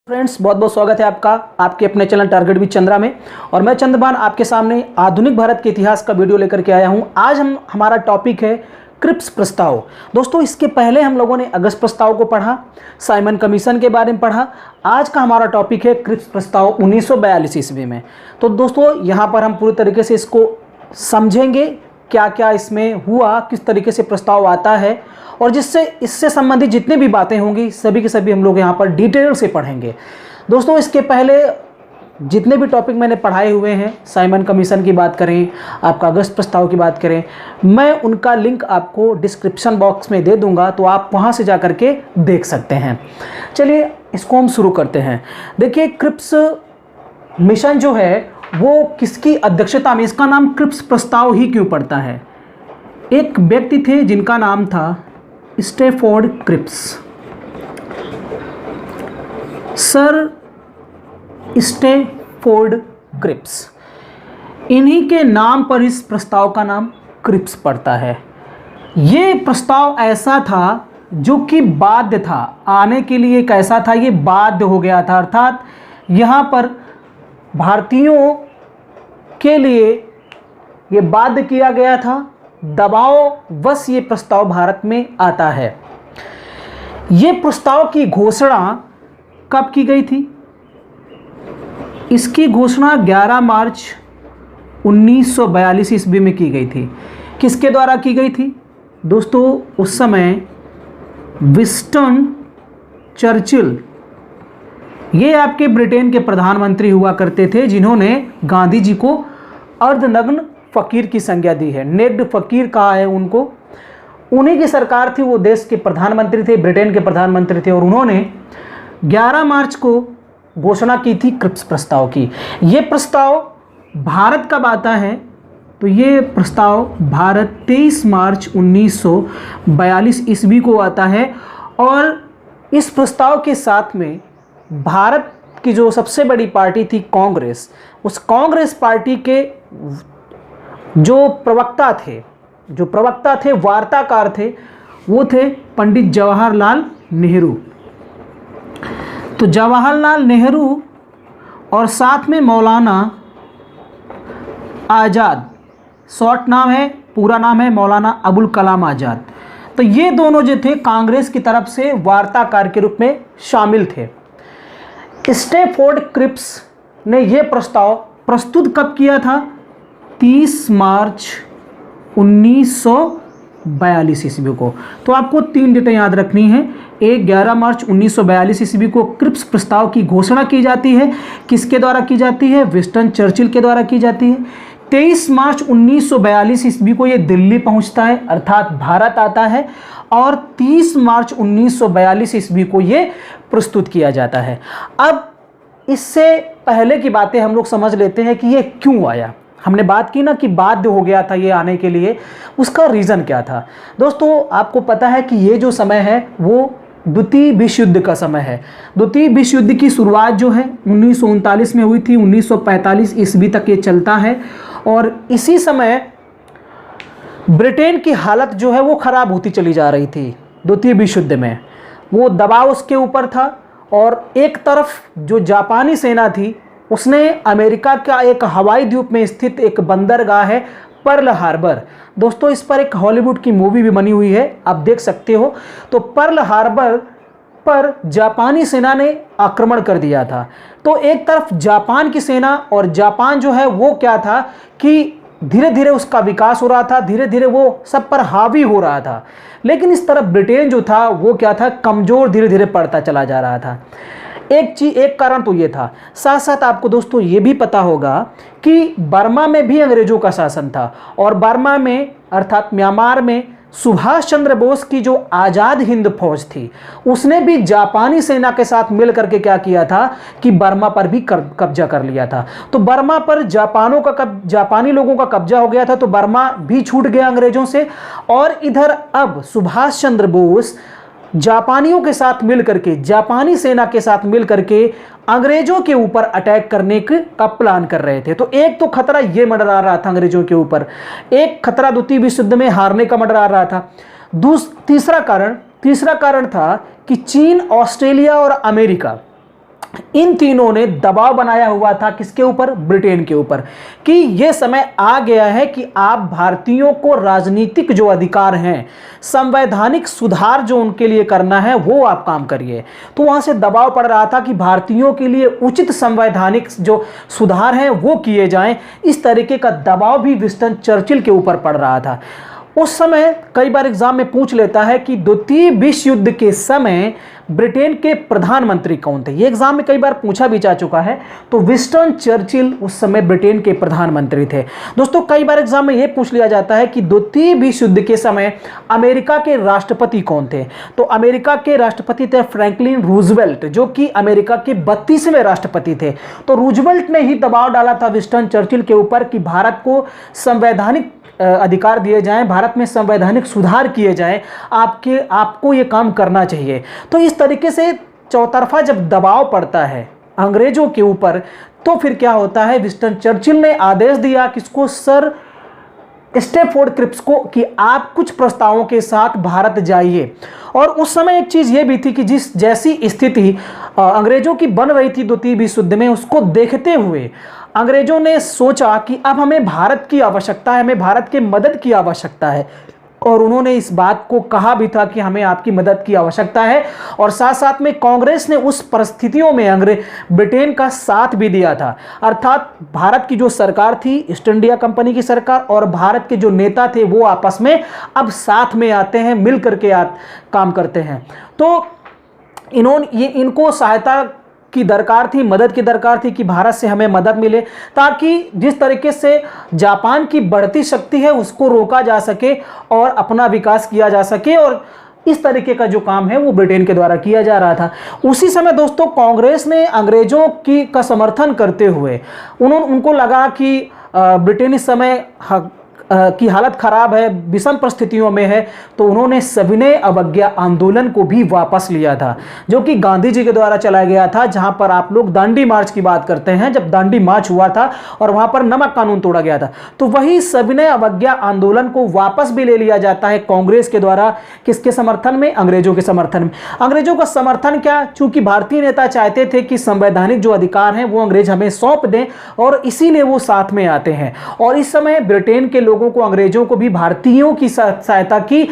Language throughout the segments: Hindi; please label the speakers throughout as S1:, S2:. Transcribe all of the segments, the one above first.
S1: फ्रेंड्स, बहुत बहुत स्वागत है आपका आपके अपने चैनल टारगेट विद चंद्रा में। और मैं चंद्रभान आपके सामने आधुनिक भारत के इतिहास का वीडियो लेकर के आया हूं। आज हमारा टॉपिक है क्रिप्स प्रस्ताव। दोस्तों, इसके पहले हम लोगों ने अगस्त प्रस्ताव को पढ़ा, साइमन कमीशन के बारे में पढ़ा। आज का हमारा टॉपिक है क्रिप्स प्रस्ताव 1942 ईस्वी में। तो दोस्तों, यहाँ पर हम पूरी तरीके से इसको समझेंगे, क्या क्या इसमें हुआ, किस तरीके से प्रस्ताव आता है, और जिससे इससे संबंधित जितने भी बातें होंगी सभी के सभी हम लोग यहाँ पर डिटेल से पढ़ेंगे। दोस्तों, इसके पहले जितने भी टॉपिक मैंने पढ़ाए हुए हैं, साइमन कमीशन की बात करें, आपका अगस्त प्रस्ताव की बात करें, मैं उनका लिंक आपको डिस्क्रिप्शन बॉक्स में दे दूंगा, तो आप वहाँ से जा कर के देख सकते हैं। चलिए इसको हम शुरू करते हैं। देखिए, क्रिप्स मिशन जो है वो किसकी अध्यक्षता में, इसका नाम क्रिप्स प्रस्ताव ही क्यों पड़ता है? एक व्यक्ति थे जिनका नाम था Stafford Cripps. Sir Stafford Cripps, इन्हीं के नाम पर इस प्रस्ताव का नाम क्रिप्स पड़ता है। ये प्रस्ताव ऐसा था जो कि बाध्य था आने के लिए। कैसा था? ये बाध्य हो गया था, अर्थात यहाँ पर भारतीयों के लिए ये बाध्य किया गया था, दबाववश ये प्रस्ताव भारत में आता है। ये प्रस्ताव की घोषणा कब की गई थी? इसकी घोषणा 11 मार्च 1942 ईस्वी में की गई थी। किसके द्वारा की गई थी? दोस्तों, उस समय विंस्टन चर्चिल, ये आपके ब्रिटेन के प्रधानमंत्री हुआ करते थे, जिन्होंने गांधी जी को अर्धनग्न फकीर की संज्ञा दी है, नेक्ड फकीर कहा है उनको। उन्हीं की सरकार थी, वो देश के प्रधानमंत्री थे, ब्रिटेन के प्रधानमंत्री थे, और उन्होंने 11 मार्च को घोषणा की थी क्रिप्स प्रस्ताव की। ये प्रस्ताव भारत कब आता है? तो ये प्रस्ताव भारत 23 मार्च 1942 ईस्वी को आता है। और इस प्रस्ताव के साथ में भारत की जो सबसे बड़ी पार्टी थी कांग्रेस, उस कांग्रेस पार्टी के जो प्रवक्ता थे, वार्ताकार थे, वो थे पंडित जवाहरलाल नेहरू। तो जवाहरलाल नेहरू और साथ में मौलाना आज़ाद, शॉर्ट नाम है, पूरा नाम है मौलाना अबुल कलाम आज़ाद। तो ये दोनों जो थे कांग्रेस की तरफ से वार्ताकार के रूप में शामिल थे। स्टैफोर्ड क्रिप्स ने यह प्रस्ताव प्रस्तुत कब किया था? 30 मार्च 1942 ईस्वी को। तो आपको 3 डेटें याद रखनी है। 11 मार्च 1942 ईस्वी को क्रिप्स प्रस्ताव की घोषणा की जाती है। किसके द्वारा की जाती है? विंस्टन चर्चिल के द्वारा की जाती है। 23 मार्च 1942 ईस्वी को ये दिल्ली पहुंचता है, अर्थात भारत आता है, और 30 मार्च 1942 ईस्वी को ये प्रस्तुत किया जाता है। अब इससे पहले की बातें हम लोग समझ लेते हैं कि ये क्यों आया। हमने बात की ना कि बाध्य हो गया था ये आने के लिए, उसका रीज़न क्या था? दोस्तों, आपको पता है कि ये जो समय है वो द्वितीय विश्व युद्ध का समय है। द्वितीय विश्व युद्ध की शुरुआत जो है 1939 में हुई थी, 1945 ईस्वी तक ये चलता है। और इसी समय ब्रिटेन की हालत जो है वो ख़राब होती चली जा रही थी। द्वितीय विश्व युद्ध में वो दबाव उसके ऊपर था, और एक तरफ जो जापानी सेना थी उसने अमेरिका का एक हवाई द्वीप में स्थित एक बंदरगाह है पर्ल हार्बर। दोस्तों, इस पर एक हॉलीवुड की मूवी भी बनी हुई है, आप देख सकते हो। तो पर्ल हार्बर पर जापानी सेना ने आक्रमण कर दिया था। तो एक तरफ जापान की सेना, और जापान जो है वो क्या था कि धीरे धीरे उसका विकास हो रहा था, धीरे धीरे वो सब पर हावी हो रहा था। लेकिन इस तरफ ब्रिटेन जो था वो क्या था? कमज़ोर धीरे धीरे पड़ता चला जा रहा था। एक कारण तो ये था। साथ साथ आपको दोस्तों ये भी पता होगा कि बर्मा में भी अंग्रेजों का शासन था, और बर्मा में अर्थात म्यांमार में सुभाष चंद्र बोस की जो आज़ाद हिंद फौज थी उसने भी जापानी सेना के साथ मिल करके क्या किया था कि बर्मा पर भी कब्जा कर लिया था। तो बर्मा पर जापानी लोगों का कब्जा हो गया था, तो बर्मा भी छूट गया अंग्रेजों से। और इधर अब सुभाष चंद्र बोस जापानियों के साथ मिल करके, जापानी सेना के साथ मिल करके अंग्रेजों के ऊपर अटैक करने का प्लान कर रहे थे। तो एक तो खतरा ये मंडरा रहा था अंग्रेजों के ऊपर, एक खतरा द्वितीय विश्व युद्ध में हारने का मंडरा रहा था। तीसरा कारण था कि चीन, ऑस्ट्रेलिया और अमेरिका इन तीनों ने दबाव बनाया हुआ था किसके ऊपर? ब्रिटेन के ऊपर, कि यह समय आ गया है कि आप भारतीयों को राजनीतिक जो अधिकार हैं, संवैधानिक सुधार जो उनके लिए करना है वो आप काम करिए। तो वहां से दबाव पड़ रहा था कि भारतीयों के लिए उचित संवैधानिक जो सुधार हैं वो किए जाएं। इस तरीके का दबाव भी विंस्टन चर्चिल के ऊपर पड़ रहा था। उस समय कई बार एग्जाम में पूछ लेता है कि द्वितीय विश्व युद्ध के समय ब्रिटेन के प्रधानमंत्री कौन थे। ये एग्जाम में कई बार पूछा भी जा चुका है। तो विंस्टन चर्चिल उस समय ब्रिटेन के प्रधानमंत्री थे। दोस्तों, कई बार एग्जाम में यह पूछ लिया जाता है कि द्वितीय विश्व युद्ध के समय अमेरिका के राष्ट्रपति कौन थे। तो अमेरिका के राष्ट्रपति थे फ्रैंकलिन रूजवेल्ट, जो कि अमेरिका के 32वें राष्ट्रपति थे। तो रूजवेल्ट ने ही दबाव डाला था विंस्टन चर्चिल के ऊपर कि भारत को संवैधानिक अधिकार दिए जाएं, भारत में संवैधानिक सुधार किए जाएं, आपको ये काम करना चाहिए। तो इस तरीके से चौतरफा जब दबाव पड़ता है अंग्रेजों के ऊपर, तो फिर क्या होता है, विंस्टन चर्चिल ने आदेश दिया किसको? सर स्टैफोर्ड क्रिप्स को, कि आप कुछ प्रस्तावों के साथ भारत जाइए। और उस समय एक चीज़ ये भी थी कि जैसी स्थिति अंग्रेजों की बन रही थी द्वितीय विश्व युद्ध में, उसको देखते हुए अंग्रेजों ने सोचा कि अब हमें भारत की आवश्यकता है, हमें भारत की मदद की आवश्यकता है। और उन्होंने इस बात को कहा भी था कि हमें आपकी मदद की आवश्यकता है। और साथ साथ में कांग्रेस ने उस परिस्थितियों में ब्रिटेन का साथ भी दिया था। अर्थात भारत की जो सरकार थी, ईस्ट इंडिया कंपनी की सरकार, और भारत के जो नेता थे वो आपस में अब साथ में आते हैं, मिल करके काम करते हैं। तो इनको सहायता की दरकार थी, मदद की दरकार थी कि भारत से हमें मदद मिले, ताकि जिस तरीके से जापान की बढ़ती शक्ति है उसको रोका जा सके और अपना विकास किया जा सके। और इस तरीके का जो काम है वो ब्रिटेन के द्वारा किया जा रहा था। उसी समय दोस्तों कांग्रेस ने अंग्रेजों का समर्थन करते हुए उनको लगा कि ब्रिटेन इस समय की हालत खराब है, विषम परिस्थितियों में है, तो उन्होंने सविनय अवज्ञा आंदोलन को भी वापस लिया था, जो कि गांधी जी के द्वारा चलाया गया था। जहां पर आप लोग दांडी मार्च की बात करते हैं, जब दांडी मार्च हुआ था और वहां पर नमक कानून तोड़ा गया था, तो वही सविनय अवज्ञा आंदोलन को वापस भी ले लिया जाता है कांग्रेस के द्वारा। किसके समर्थन में? अंग्रेजों के समर्थन में। अंग्रेजों का समर्थन क्या? चूंकि भारतीय नेता चाहते थे कि संवैधानिक जो अधिकार हैं वो अंग्रेज हमें सौंप दें, और इसीलिए वो साथ में आते हैं। और इस समय ब्रिटेन के लोगों को, अंग्रेजों को भी भारतीयों की सहायता की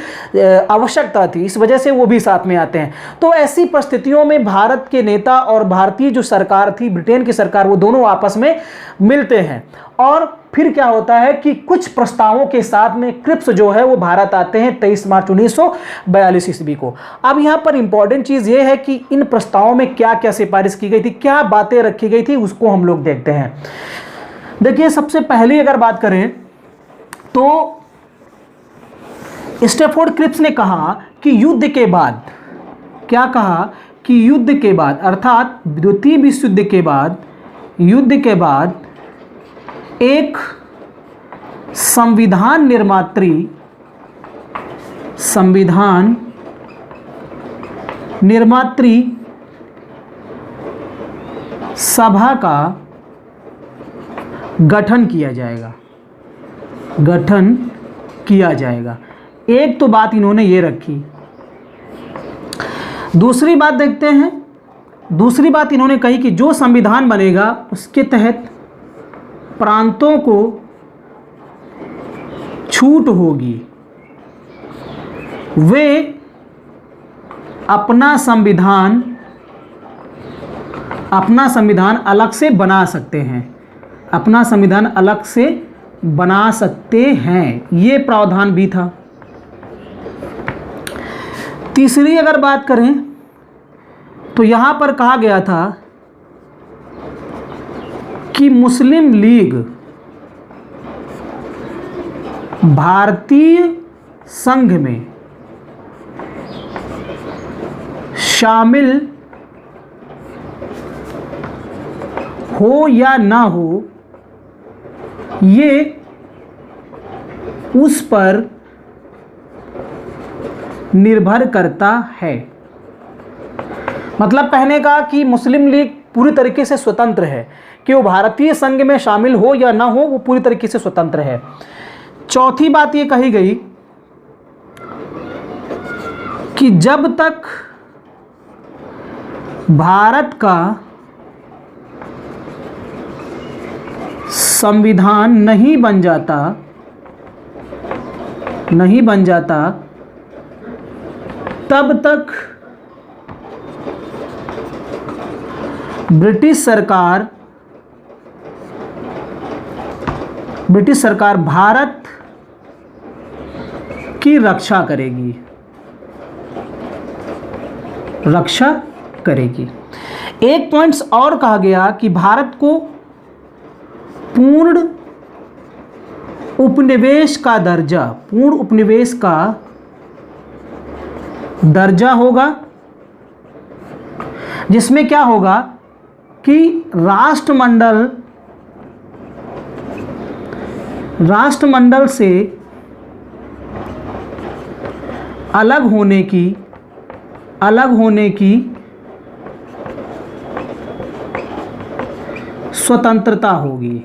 S1: आवश्यकता थी, इस वजह से वो भी साथ में आते हैं। तो ऐसी परिस्थितियों में भारत के नेता और भारतीय जो सरकार थी, ब्रिटेन की सरकार, वो दोनों आपस में मिलते हैं। और फिर क्या होता है कि कुछ प्रस्तावों के साथ में क्रिप्स जो है वो भारत आते हैं 23 मार्च 1942 ईस्वी को। अब यहां पर इंपॉर्टेंट चीज ये है कि इन प्रस्तावों में क्या क्या सिफारिश की गई थी, क्या बातें रखी गई थी, उसको हम लोग देखते हैं। देखिए, सबसे पहले अगर बात करें तो स्टैफोर्ड क्रिप्स ने कहा कि युद्ध के बाद, क्या कहा कि युद्ध के बाद, अर्थात द्वितीय विश्व युद्ध के बाद, युद्ध के बाद एक संविधान निर्मात्री सभा का गठन किया जाएगा। एक तो बात इन्होंने ये रखी। दूसरी बात देखते हैं। दूसरी बात इन्होंने कही कि जो संविधान बनेगा उसके तहत प्रांतों को छूट होगी, वे अपना संविधान अलग से बना सकते हैं, अपना संविधान अलग से बना सकते हैं, ये प्रावधान भी था। तीसरी अगर बात करें तो यहां पर कहा गया था कि मुस्लिम लीग भारतीय संघ में शामिल हो या ना हो, ये उस पर निर्भर करता है। मतलब कहने का कि मुस्लिम लीग पूरी तरीके से स्वतंत्र है, कि वो भारतीय संघ में शामिल हो या ना हो, वो पूरी तरीके से स्वतंत्र है। चौथी बात ये कही गई कि जब तक भारत का संविधान नहीं बन जाता तब तक ब्रिटिश सरकार भारत की रक्षा करेगी। एक पॉइंट्स और कहा गया कि भारत को पूर्ण उपनिवेश का दर्जा होगा, जिसमें क्या होगा कि राष्ट्रमंडल से अलग होने की स्वतंत्रता होगी।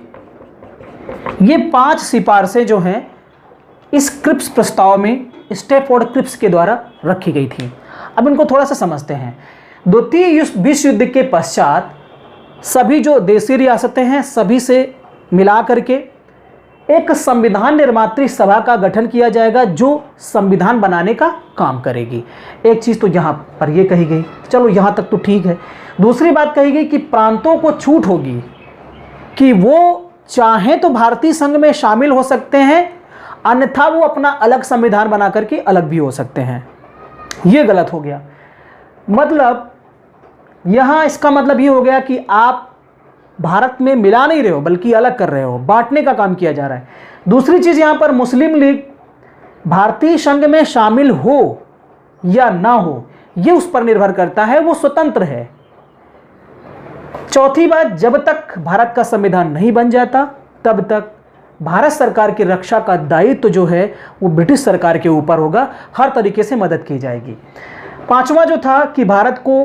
S1: ये 5 सिफारिशें जो हैं इस क्रिप्स प्रस्ताव में स्टैफोर्ड क्रिप्स के द्वारा रखी गई थी। अब इनको थोड़ा सा समझते हैं। द्वितीय विश्व युद्ध के पश्चात सभी जो देशी रियासतें हैं सभी से मिला करके एक संविधान निर्मात्री सभा का गठन किया जाएगा जो संविधान बनाने का काम करेगी। एक चीज़ तो यहाँ पर ये कही गई, चलो यहाँ तक तो ठीक है। दूसरी बात कही गई कि प्रांतों को छूट होगी कि वो चाहें तो भारतीय संघ में शामिल हो सकते हैं, अन्यथा वो अपना अलग संविधान बना करके अलग भी हो सकते हैं। ये गलत हो गया। मतलब यहाँ इसका मतलब ये हो गया कि आप भारत में मिला नहीं रहे हो बल्कि अलग कर रहे हो, बांटने का काम किया जा रहा है। दूसरी चीज़ यहाँ पर मुस्लिम लीग भारतीय संघ में शामिल हो या ना हो ये उस पर निर्भर करता है, वो स्वतंत्र है। चौथी बात, जब तक भारत का संविधान नहीं बन जाता तब तक भारत सरकार की रक्षा का दायित्व जो है वो ब्रिटिश सरकार के ऊपर होगा, हर तरीके से मदद की जाएगी। पांचवा जो था कि भारत को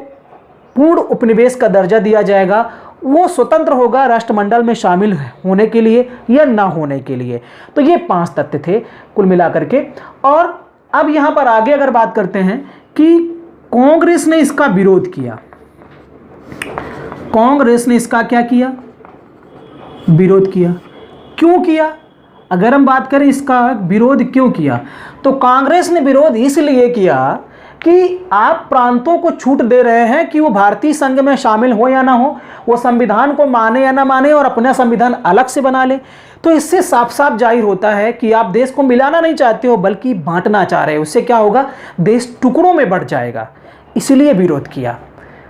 S1: पूर्ण उपनिवेश का दर्जा दिया जाएगा, वो स्वतंत्र होगा राष्ट्रमंडल में शामिल होने के लिए या ना होने के लिए। तो ये 5 तथ्य थे कुल मिलाकर के। और अब यहाँ पर आगे अगर बात करते हैं कि कांग्रेस ने इसका विरोध किया। कांग्रेस ने इसका क्या किया? विरोध किया। क्यों किया? अगर हम बात करें इसका विरोध क्यों किया, तो कांग्रेस ने विरोध इसलिए किया कि आप प्रांतों को छूट दे रहे हैं कि वो भारतीय संघ में शामिल हो या ना हो, वो संविधान को माने या ना माने और अपना संविधान अलग से बना ले। तो इससे साफ साफ जाहिर होता है कि आप देश को मिलाना नहीं चाहते हो बल्कि बांटना चाह रहे हो। उससे क्या होगा? देश टुकड़ों में बढ़ जाएगा। इसलिए विरोध किया,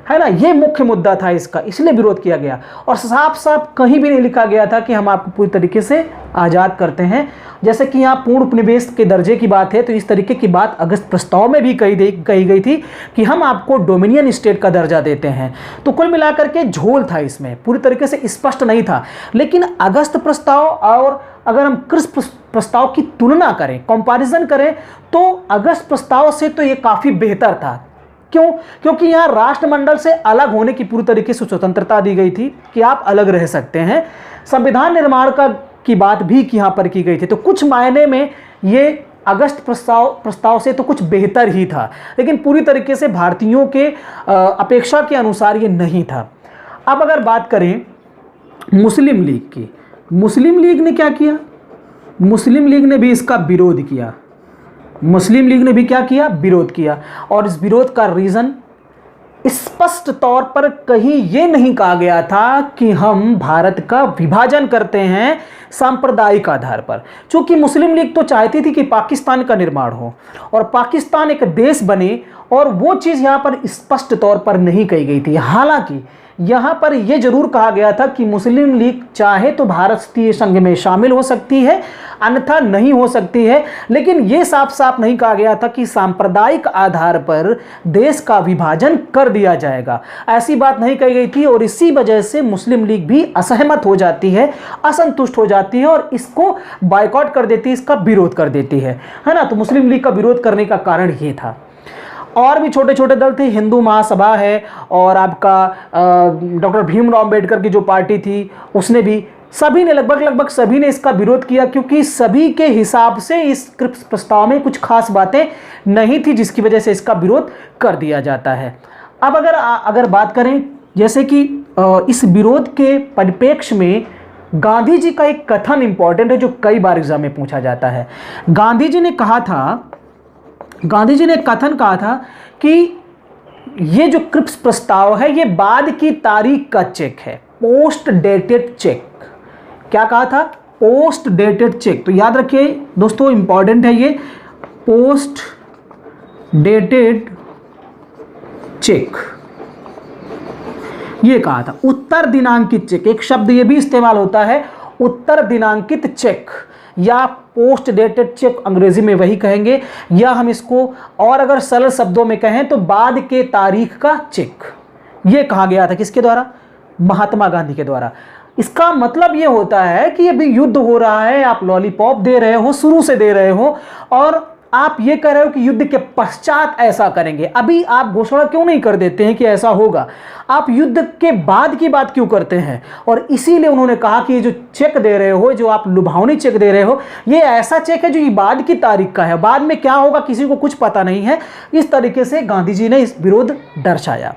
S1: है ना। ये मुख्य मुद्दा था इसका, इसलिए विरोध किया गया। और साफ साफ कहीं भी नहीं लिखा गया था कि हम आपको पूरी तरीके से आज़ाद करते हैं। जैसे कि यहाँ पूर्ण उपनिवेश के दर्जे की बात है, तो इस तरीके की बात अगस्त प्रस्ताव में भी कही गई थी कि हम आपको डोमिनियन स्टेट का दर्जा देते हैं। तो कुल मिलाकर के झोल था इसमें, पूरी तरीके से स्पष्ट नहीं था। लेकिन अगस्त प्रस्ताव और अगर हम क्रिप्स प्रस्ताव की तुलना करें, कंपैरिजन करें, तो अगस्त प्रस्ताव से तो ये काफ़ी बेहतर था। क्यों? क्योंकि यहाँ राष्ट्रमंडल से अलग होने की पूरी तरीके से स्वतंत्रता दी गई थी कि आप अलग रह सकते हैं। संविधान निर्माण की बात भी यहाँ पर की गई थी। तो कुछ मायने में ये अगस्त प्रस्ताव से तो कुछ बेहतर ही था, लेकिन पूरी तरीके से भारतीयों के अपेक्षा के अनुसार ये नहीं था। अब अगर बात करें मुस्लिम लीग की, मुस्लिम लीग ने क्या किया? मुस्लिम लीग ने भी इसका विरोध किया। मुस्लिम लीग ने भी क्या किया? विरोध किया। और इस विरोध का रीज़न स्पष्ट तौर पर कहीं ये नहीं कहा गया था कि हम भारत का विभाजन करते हैं सांप्रदायिक आधार पर। चूंकि मुस्लिम लीग तो चाहती थी कि पाकिस्तान का निर्माण हो और पाकिस्तान एक देश बने, और वो चीज़ यहाँ पर स्पष्ट तौर पर नहीं कही गई थी। हालांकि यहाँ पर यह जरूर कहा गया था कि मुस्लिम लीग चाहे तो भारतीय संघ में शामिल हो सकती है, अन्यथा नहीं हो सकती है। लेकिन यह साफ साफ नहीं कहा गया था कि सांप्रदायिक आधार पर देश का विभाजन कर दिया जाएगा। ऐसी बात नहीं कही गई थी, और इसी वजह से मुस्लिम लीग भी असहमत हो जाती है, असंतुष्ट हो जाती है और इसको बायकॉट कर देती है, इसका विरोध कर देती है ना। तो मुस्लिम लीग का विरोध करने का कारण ये था। और भी छोटे छोटे दल थे, हिंदू महासभा है, और आपका डॉक्टर भीमराव अंबेडकर की जो पार्टी थी उसने भी, सभी ने लगभग सभी ने इसका विरोध किया, क्योंकि सभी के हिसाब से इस क्रिप्स प्रस्ताव में कुछ खास बातें नहीं थी जिसकी वजह से इसका विरोध कर दिया जाता है। अब अगर बात करें जैसे कि इस विरोध के परिप्रेक्ष्य में गांधी जी का एक कथन इंपॉर्टेंट है जो कई बार एग्जाम में पूछा जाता है। गांधी जी ने एक कथन कहा था कि ये जो क्रिप्स प्रस्ताव है ये बाद की तारीख का चेक है, पोस्ट डेटेड चेक। क्या कहा था? Post dated cheque. तो याद रखिए दोस्तों, इंपॉर्टेंट है ये, पोस्ट डेटेड चेक ये कहा था। उत्तर दिनांकित चेक, एक शब्द ये भी इस्तेमाल होता है, उत्तर दिनांकित चेक या पोस्ट डेटेड चेक, अंग्रेजी में वही कहेंगे, या हम इसको और अगर सरल शब्दों में कहें तो बाद के तारीख का चेक। ये कहा गया था किसके द्वारा? महात्मा गांधी के द्वारा। इसका मतलब ये होता है कि अभी युद्ध हो रहा है, आप लॉलीपॉप दे रहे हो, शुरू से दे रहे हो, और आप ये कह रहे हो कि युद्ध के पश्चात ऐसा करेंगे। अभी आप घोषणा क्यों नहीं कर देते हैं कि ऐसा होगा? आप युद्ध के बाद की बात क्यों करते हैं? और इसीलिए उन्होंने कहा कि ये जो चेक दे रहे हो, जो आप लुभावनी चेक दे रहे हो, ये ऐसा चेक है जो ये बाद की तारीख का है, बाद में क्या होगा किसी को कुछ पता नहीं है। इस तरीके से गांधी जी ने इस विरोध दर्शाया।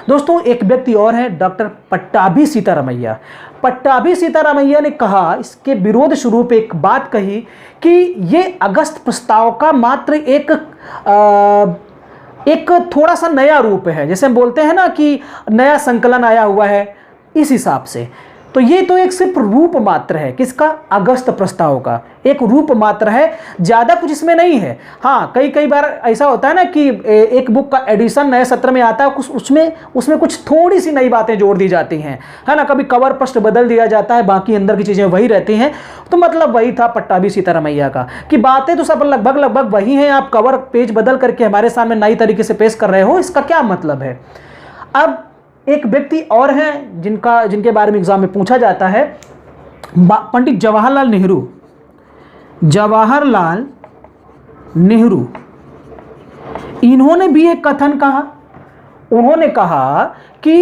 S1: दोस्तों, एक व्यक्ति और है, डॉक्टर पट्टाभी सीतारामैया। पट्टाभी सीतारामैया ने कहा, इसके विरोध स्वरूप एक बात कही कि ये अगस्त प्रस्ताव का मात्र एक थोड़ा सा नया रूप है, जैसे हम बोलते हैं ना कि नया संकलन आया हुआ है, इस हिसाब से। तो ये तो एक सिर्फ रूप मात्र है, किसका? अगस्त प्रस्ताव का एक रूप मात्र है, ज़्यादा कुछ इसमें नहीं है। हाँ, कई बार ऐसा होता है ना कि एक बुक का एडिशन नए सत्र में आता है, उसमें कुछ थोड़ी सी नई बातें जोड़ दी जाती हैं, है ना। कभी कवर पृष्ठ बदल दिया जाता है, बाकी अंदर की चीज़ें वही रहती हैं। तो मतलब वही था पट्टाभी सीतारामैया का कि बातें तो सब लगभग वही हैं, आप कवर पेज बदल करके हमारे सामने नई तरीके से पेश कर रहे हो, इसका क्या मतलब है? अब एक व्यक्ति और हैं जिनके बारे में एग्जाम में पूछा जाता है, पंडित जवाहरलाल नेहरू। इन्होंने भी एक कथन कहा। उन्होंने कहा कि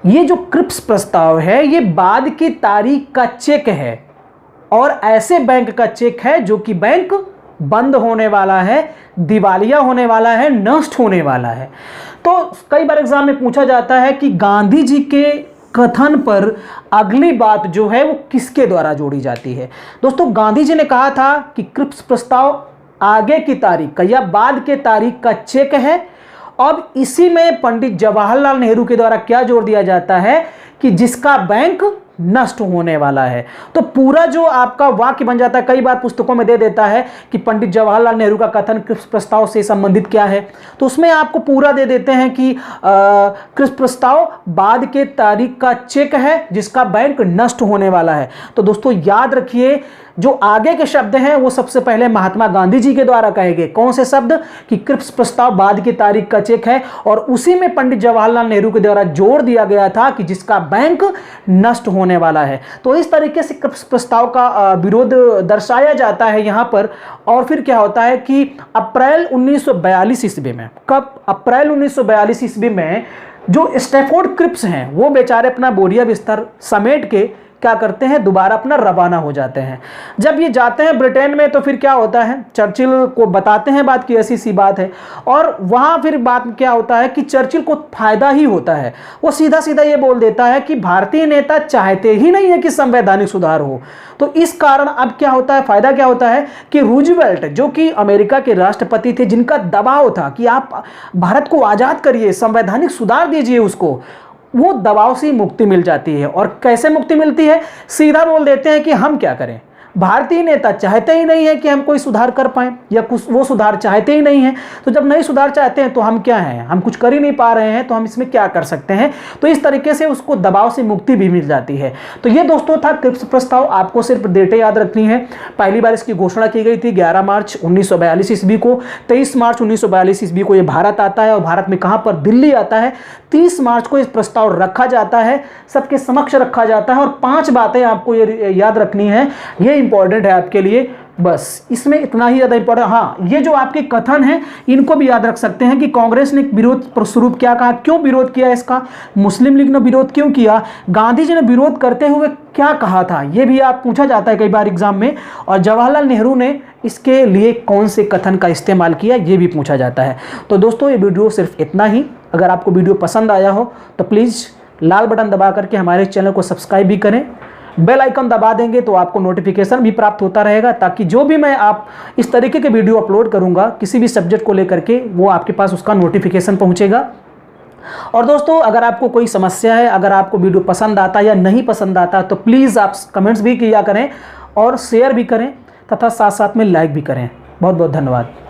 S1: ये जो क्रिप्स प्रस्ताव है ये बाद की तारीख का चेक है और ऐसे बैंक का चेक है जो कि बैंक बंद होने वाला है, दिवालिया होने वाला है, नष्ट होने वाला है। तो कई बार एग्जाम में पूछा जाता है कि गांधी जी के कथन पर अगली बात जो है वो किसके द्वारा जोड़ी जाती है। दोस्तों, गांधी जी ने कहा था कि क्रिप्स प्रस्ताव आगे की तारीख का या बाद के तारीख का चेक है। अब इसी में पंडित जवाहरलाल नेहरू के द्वारा क्या जोड़ दिया जाता है कि जिसका बैंक नष्ट होने वाला है। तो पूरा जो आपका वाक्य बन जाता है, कई बार पुस्तकों में दे देता है कि पंडित जवाहरलाल नेहरू का कथन क्रिप्स प्रस्ताव से संबंधित क्या है, तो उसमें आपको पूरा दे देते हैं कि क्रिप्स प्रस्ताव बाद के तारीख का चेक है जिसका बैंक नष्ट होने वाला है। तो दोस्तों याद रखिए, जो आगे के शब्द हैं वो सबसे पहले महात्मा गांधी जी के द्वारा कहे गए। कौन से शब्द? कि क्रिप्स प्रस्ताव बाद की तारीख का चेक है, और उसी में पंडित जवाहरलाल नेहरू के द्वारा जोड़ दिया गया था कि जिसका बैंक नष्ट होने वाला है। तो इस तरीके से क्रिप्स प्रस्ताव का विरोध दर्शाया जाता है यहाँ पर। और फिर क्या होता है कि अप्रैल 1942 ईस्वी में, कब? अप्रैल 1942 ईस्वी में जो स्टैफोर्ड क्रिप्स हैं वो बेचारे अपना बोरिया बिस्तर समेट के क्या करते हैं, दोबारा अपना रवाना हो जाते हैं। जब ये जाते हैं ब्रिटेन में तो फिर क्या होता है, चर्चिल को बताते हैं बात की ऐसी सी बात है, और वहाँ फिर बात क्या होता है कि चर्चिल को फायदा ही होता है। वो सीधा सीधा ये बोल देता है कि भारतीय नेता चाहते ही नहीं है कि संवैधानिक सुधार हो। तो इस कारण अब क्या होता है, फायदा क्या होता है कि रूजवेल्ट जो कि अमेरिका के राष्ट्रपति थे, जिनका दबाव था कि आप भारत को आज़ाद करिए, संवैधानिक सुधार दीजिए उसको, वो दबाव से मुक्ति मिल जाती है। और कैसे मुक्ति मिलती है? सीधा बोल देते हैं कि हम क्या करें, भारतीय नेता चाहते ही नहीं है कि हम कोई सुधार कर पाएं, या कुछ वो सुधार चाहते ही नहीं हैं। तो जब नहीं सुधार चाहते हैं तो हम क्या हैं, हम कुछ कर ही नहीं पा रहे हैं, तो हम इसमें क्या कर सकते हैं। तो इस तरीके से उसको दबाव से मुक्ति भी मिल जाती है। तो ये दोस्तों था क्रिप्स प्रस्ताव। आपको सिर्फ डेटें याद रखनी है। पहली बार इसकी घोषणा की गई थी 11 मार्च 1942 ईस्वी को। 23 मार्च 1942 ईस्वी को ये भारत आता है, और भारत में कहाँ पर? दिल्ली आता है। 30 मार्च को इस प्रस्ताव रखा जाता है, सबके समक्ष रखा जाता है, और 5 बातें आपको ये याद रखनी है, ये इंपॉर्टेंट है आपके लिए। बस इसमें इतना ही ज़्यादा इंपॉर्टेंट। हाँ, ये जो आपके कथन हैं इनको भी याद रख सकते हैं कि कांग्रेस ने विरोध स्वरूप क्या कहा, क्यों विरोध किया इसका, मुस्लिम लीग ने विरोध क्यों किया, गांधी जी ने विरोध करते हुए क्या कहा था, ये भी आप पूछा जाता है कई बार एग्जाम में, और जवाहरलाल नेहरू ने इसके लिए कौन से कथन का इस्तेमाल किया, ये भी पूछा जाता है। तो दोस्तों ये वीडियो सिर्फ इतना ही। अगर आपको वीडियो पसंद आया हो तो प्लीज़ लाल बटन दबा करके हमारे चैनल को सब्सक्राइब भी करें, बेल आइकन दबा देंगे तो आपको नोटिफिकेशन भी प्राप्त होता रहेगा, ताकि जो भी मैं आप इस तरीके के वीडियो अपलोड करूंगा किसी भी सब्जेक्ट को लेकर के, वो आपके पास उसका नोटिफिकेशन पहुंचेगा। और दोस्तों, अगर आपको कोई समस्या है, अगर आपको वीडियो पसंद आता या नहीं पसंद आता, तो प्लीज़ आप कमेंट्स भी किया करें और शेयर भी करें तथा साथ साथ में लाइक भी करें। बहुत बहुत धन्यवाद।